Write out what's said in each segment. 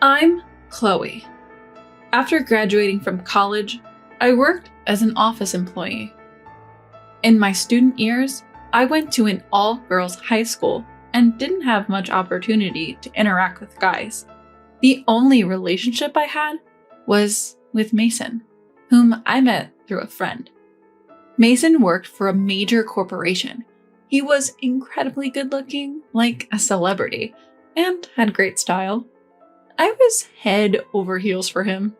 I'm Chloe. After graduating from college, I worked as an office employee. In my student years, I went to an all-girls high school and didn't have much opportunity to interact with guys. The only relationship I had was with Mason, whom I met through a friend. Mason worked for a major corporation. He was incredibly good-looking, like a celebrity, and had great style. I was head over heels for him.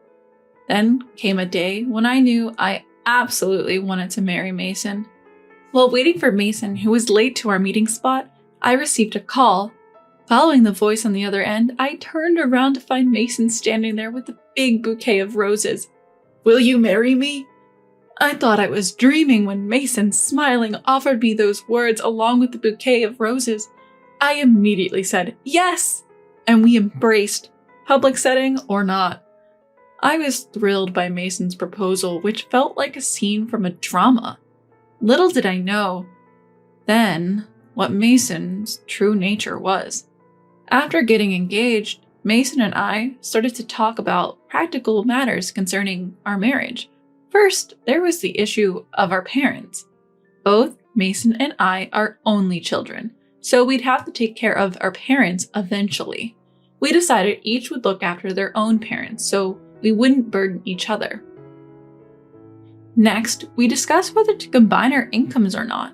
Then came a day when I knew I absolutely wanted to marry Mason. While waiting for Mason, who was late to our meeting spot, I received a call. Following the voice on the other end, I turned around to find Mason standing there with a big bouquet of roses. "Will you marry me?" I thought I was dreaming when Mason, smiling, offered me those words along with the bouquet of roses. I immediately said yes, and we embraced, public setting or not. I was thrilled by Mason's proposal, which felt like a scene from a drama. Little did I know then what Mason's true nature was. After getting engaged, Mason and I started to talk about practical matters concerning our marriage. First, there was the issue of our parents. Both Mason and I are only children, so we'd have to take care of our parents eventually. We decided each would look after their own parents, so we wouldn't burden each other. Next, we discussed whether to combine our incomes or not.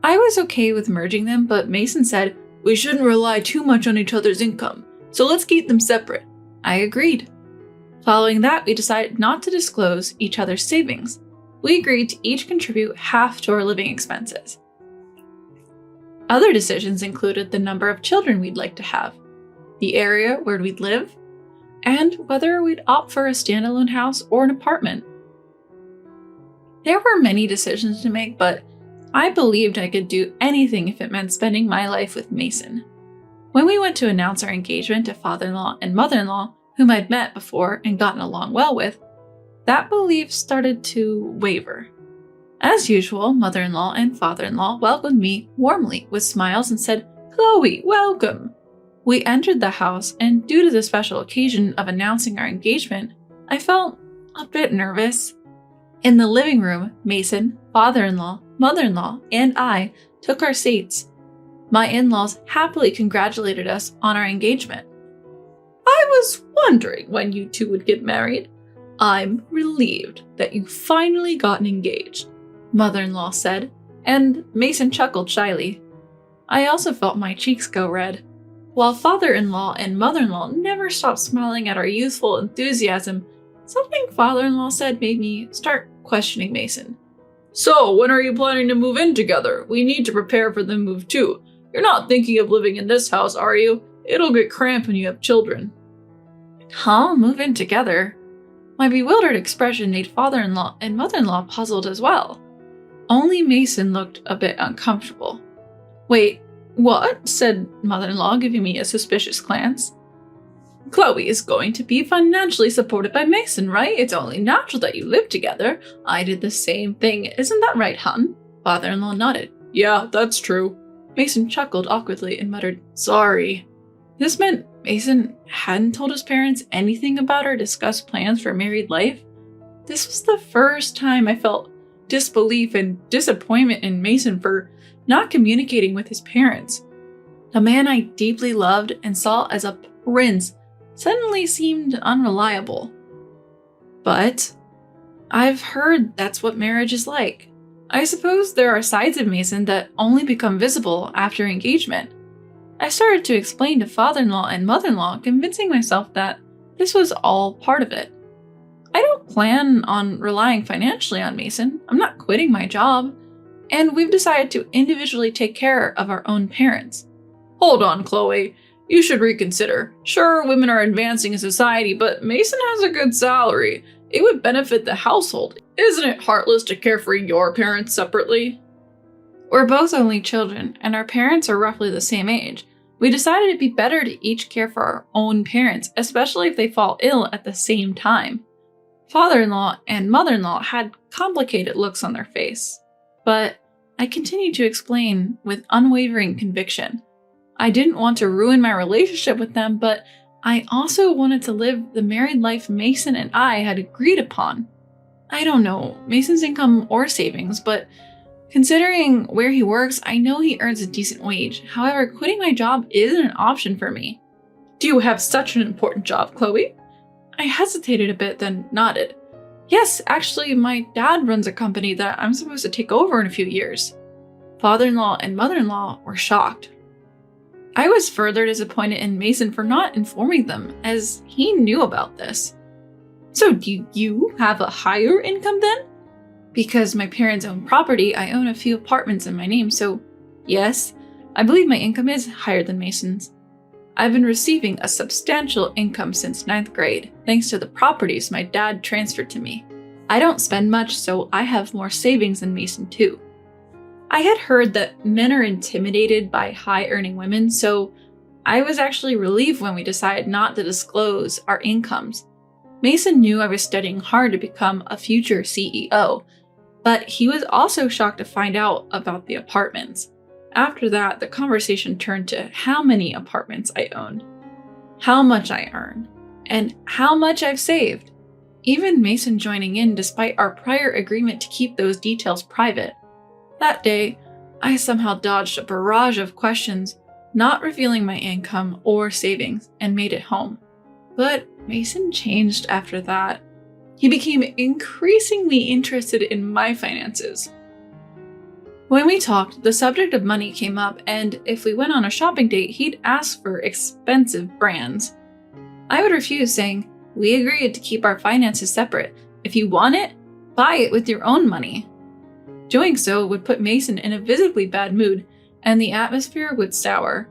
I was okay with merging them, but Mason said, "We shouldn't rely too much on each other's income, so let's keep them separate." I agreed. Following that, we decided not to disclose each other's savings. We agreed to each contribute half to our living expenses. Other decisions included the number of children we'd like to have, the area where we'd live, and whether we'd opt for a standalone house or an apartment. There were many decisions to make, but I believed I could do anything if it meant spending my life with Mason. When we went to announce our engagement to father-in-law and mother-in-law, whom I'd met before and gotten along well with, that belief started to waver. As usual, mother-in-law and father-in-law welcomed me warmly with smiles and said, "Chloe, welcome." We entered the house, and due to the special occasion of announcing our engagement, I felt a bit nervous. In the living room, Mason, father-in-law, mother-in-law, and I took our seats. My in-laws happily congratulated us on our engagement. "I was wondering when you two would get married. I'm relieved that you finally gotten engaged," mother-in-law said, and Mason chuckled shyly. I also felt my cheeks go red. While father-in-law and mother-in-law never stopped smiling at our youthful enthusiasm, something father-in-law said made me start questioning Mason. "So, when are you planning to move in together? We need to prepare for the move too. You're not thinking of living in this house, are you? It'll get cramped when you have children." Huh? Move in together? My bewildered expression made father-in-law and mother-in-law puzzled as well. Only Mason looked a bit uncomfortable. "Wait, what?" said mother-in-law, giving me a suspicious glance. "Chloe is going to be financially supported by Mason, right? It's only natural that you live together. I did the same thing. Isn't that right, hon?" Father-in-law nodded. "Yeah, that's true." Mason chuckled awkwardly and muttered, "Sorry." This meant Mason hadn't told his parents anything about our discussed plans for married life. This was the first time I felt disbelief and disappointment in Mason for not communicating with his parents. The man I deeply loved and saw as a prince suddenly seemed unreliable. But I've heard that's what marriage is like. I suppose there are sides of Mason that only become visible after engagement. I started to explain to father-in-law and mother-in-law, convincing myself that this was all part of it. I don't plan on relying financially on Mason. I'm not quitting my job. And we've decided to individually take care of our own parents. "Hold on, Chloe. You should reconsider. Sure, women are advancing in society, but Mason has a good salary. It would benefit the household. Isn't it heartless to care for your parents separately?" We're both only children, and our parents are roughly the same age. We decided it'd be better to each care for our own parents, especially if they fall ill at the same time. Father-in-law and mother-in-law had complicated looks on their face, but I continued to explain with unwavering conviction. I didn't want to ruin my relationship with them, but I also wanted to live the married life Mason and I had agreed upon. I don't know Mason's income or savings, but considering where he works, I know he earns a decent wage. However, quitting my job isn't an option for me. Do you have such an important job, Chloe? I hesitated a bit, then nodded. Yes, actually, my dad runs a company that I'm supposed to take over in a few years. Father-in-law and mother-in-law were shocked. I was further disappointed in Mason for not informing them, as he knew about this. So do you have a higher income then? Because my parents own property, I own a few apartments in my name, so yes, I believe my income is higher than Mason's. I've been receiving a substantial income since 9th grade, thanks to the properties my dad transferred to me. I don't spend much, so I have more savings than Mason too. I had heard that men are intimidated by high-earning women, so I was actually relieved when we decided not to disclose our incomes. Mason knew I was studying hard to become a future CEO, but he was also shocked to find out about the apartments. After that, the conversation turned to how many apartments I owned, how much I earn, and how much I've saved. Even Mason joining in despite our prior agreement to keep those details private. That day, I somehow dodged a barrage of questions, not revealing my income or savings, and made it home. But Mason changed after that. He became increasingly interested in my finances. When we talked, the subject of money came up, and if we went on a shopping date, he'd ask for expensive brands. I would refuse, saying, "We agreed to keep our finances separate. If you want it, buy it with your own money." Doing so would put Mason in a visibly bad mood, and the atmosphere would sour.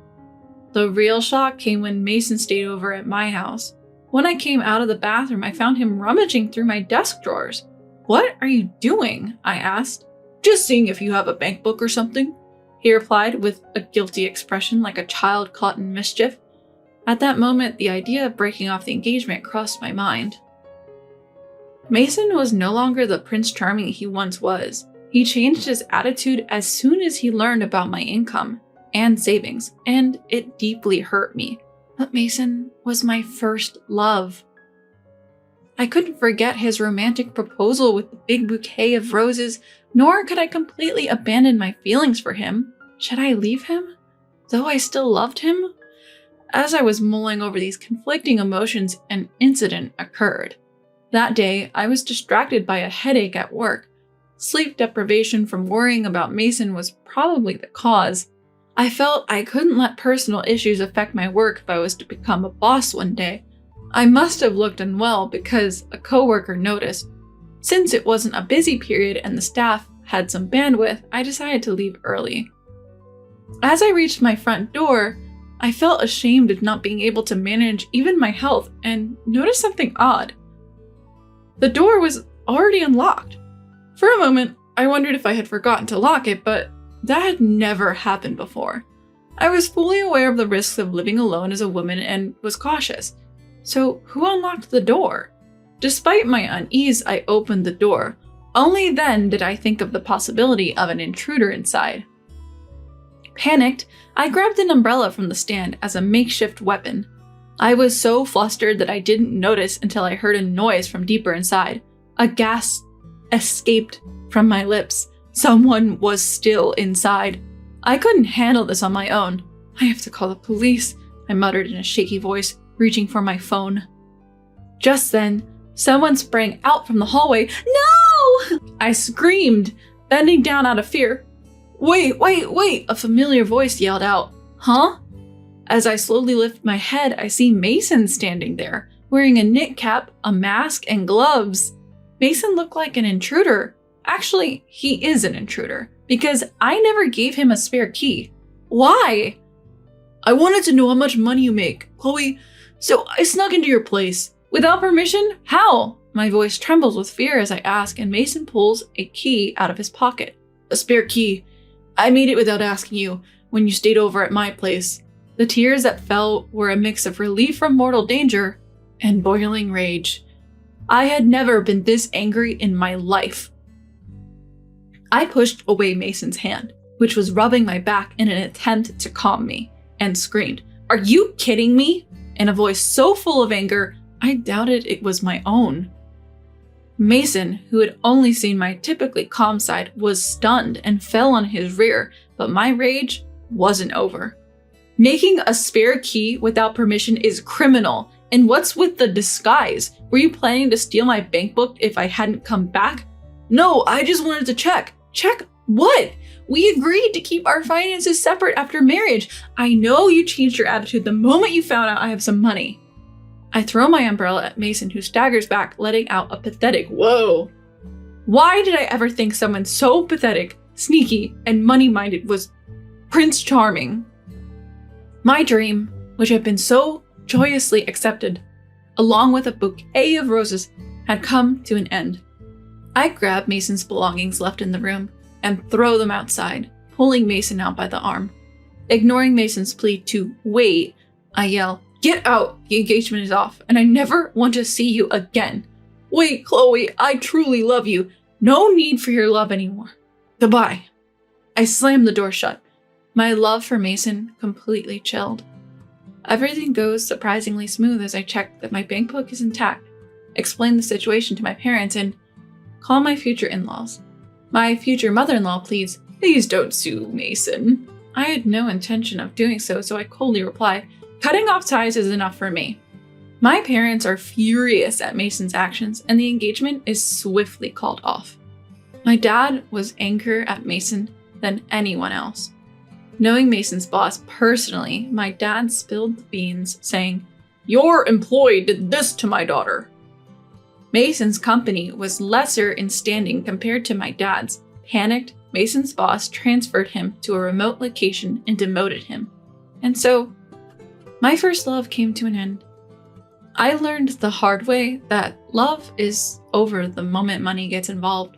The real shock came when Mason stayed over at my house. When I came out of the bathroom, I found him rummaging through my desk drawers. "What are you doing?" I asked. "Just seeing if you have a bank book or something," he replied with a guilty expression like a child caught in mischief. At that moment, the idea of breaking off the engagement crossed my mind. Mason was no longer the Prince Charming he once was. He changed his attitude as soon as he learned about my income and savings, and it deeply hurt me. But Mason was my first love. I couldn't forget his romantic proposal with the big bouquet of roses, nor could I completely abandon my feelings for him. Should I leave him, though I still loved him? As I was mulling over these conflicting emotions, an incident occurred. That day, I was distracted by a headache at work. Sleep deprivation from worrying about Mason was probably the cause. I felt I couldn't let personal issues affect my work if I was to become a boss one day. I must have looked unwell because a coworker noticed. Since it wasn't a busy period and the staff had some bandwidth, I decided to leave early. As I reached my front door, I felt ashamed of not being able to manage even my health and noticed something odd. The door was already unlocked. For a moment, I wondered if I had forgotten to lock it, but that had never happened before. I was fully aware of the risks of living alone as a woman and was cautious. So who unlocked the door? Despite my unease, I opened the door. Only then did I think of the possibility of an intruder inside. Panicked, I grabbed an umbrella from the stand as a makeshift weapon. I was so flustered that I didn't notice until I heard a noise from deeper inside. A gasp escaped from my lips. Someone was still inside. I couldn't handle this on my own. "I have to call the police," I muttered in a shaky voice, reaching for my phone. Just then, someone sprang out from the hallway. "No!" I screamed, bending down out of fear. Wait, a familiar voice yelled out. "Huh?" As I slowly lift my head, I see Mason standing there, wearing a knit cap, a mask, and gloves. Mason looked like an intruder. Actually, he is an intruder, because I never gave him a spare key. Why? "I wanted to know how much money you make, Chloe, so I snuck into your place." "Without permission? How?" My voice trembles with fear as I ask, and Mason pulls a key out of his pocket. "A spare key. I made it without asking you when you stayed over at my place." The tears that fell were a mix of relief from mortal danger and boiling rage. I had never been this angry in my life. I pushed away Mason's hand, which was rubbing my back in an attempt to calm me, and screamed, "Are you kidding me?" in a voice so full of anger, I doubted it was my own. Mason, who had only seen my typically calm side, was stunned and fell on his rear, but my rage wasn't over. Making a spare key without permission is criminal, and what's with the disguise? Were you planning to steal my bank book if I hadn't come back? No, I just wanted to check. Check what? We agreed to keep our finances separate after marriage. I know you changed your attitude the moment you found out I have some money. I throw my umbrella at Mason, who staggers back, letting out a pathetic whoa. Why did I ever think someone so pathetic, sneaky, and money-minded was Prince Charming? My dream, which had been so joyously accepted, along with a bouquet of roses, had come to an end. I grab Mason's belongings left in the room and throw them outside, pulling Mason out by the arm. Ignoring Mason's plea to wait, I yell, "Get out! The engagement is off, and I never want to see you again. Wait, Chloe, I truly love you. No need for your love anymore. Goodbye." I slam the door shut, my love for Mason completely chilled. Everything goes surprisingly smooth as I check that my bank book is intact, explain the situation to my parents, and call my future in-laws. My future mother-in-law pleads, "Please don't sue Mason." I had no intention of doing so I coldly reply, "Cutting off ties is enough for me." My parents are furious at Mason's actions, and the engagement is swiftly called off. My dad was angrier at Mason than anyone else. Knowing Mason's boss personally, my dad spilled the beans, saying, "Your employee did this to my daughter." Mason's company was lesser in standing compared to my dad's. Panicked, Mason's boss transferred him to a remote location and demoted him. And so, my first love came to an end. I learned the hard way that love is over the moment money gets involved.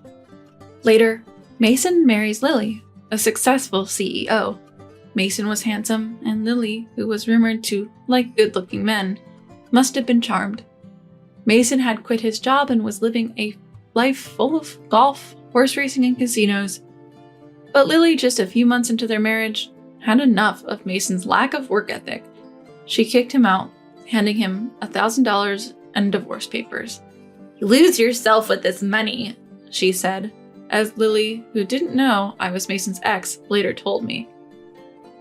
Later, Mason marries Lily, a successful CEO. Mason was handsome, and Lily, who was rumored to like good-looking men, must have been charmed. Mason had quit his job and was living a life full of golf, horse racing, and casinos. But Lily, just a few months into their marriage, had enough of Mason's lack of work ethic. She kicked him out, handing him $1,000 and divorce papers. "You lose yourself with this money," she said, as Lily, who didn't know I was Mason's ex, later told me.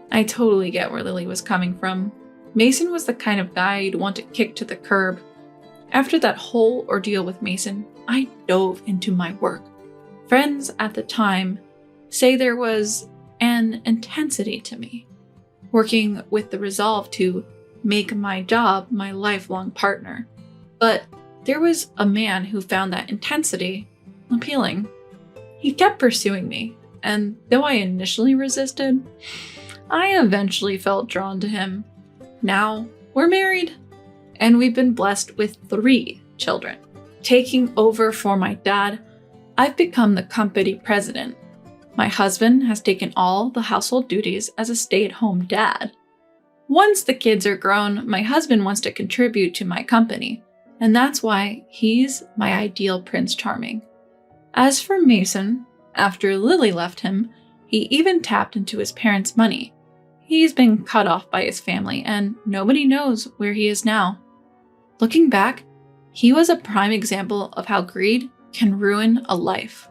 I totally get where Lily was coming from. Mason was the kind of guy you'd want to kick to the curb. After that whole ordeal with Mason, I dove into my work. Friends at the time say there was an intensity to me, working with the resolve to make my job my lifelong partner. But there was a man who found that intensity appealing. He kept pursuing me, and though I initially resisted, I eventually felt drawn to him. Now, we're married, and we've been blessed with 3 children. Taking over for my dad, I've become the company president. My husband has taken all the household duties as a stay-at-home dad. Once the kids are grown, my husband wants to contribute to my company, and that's why he's my ideal Prince Charming. As for Mason, after Lily left him, he even tapped into his parents' money. He's been cut off by his family, and nobody knows where he is now. Looking back, he was a prime example of how greed can ruin a life.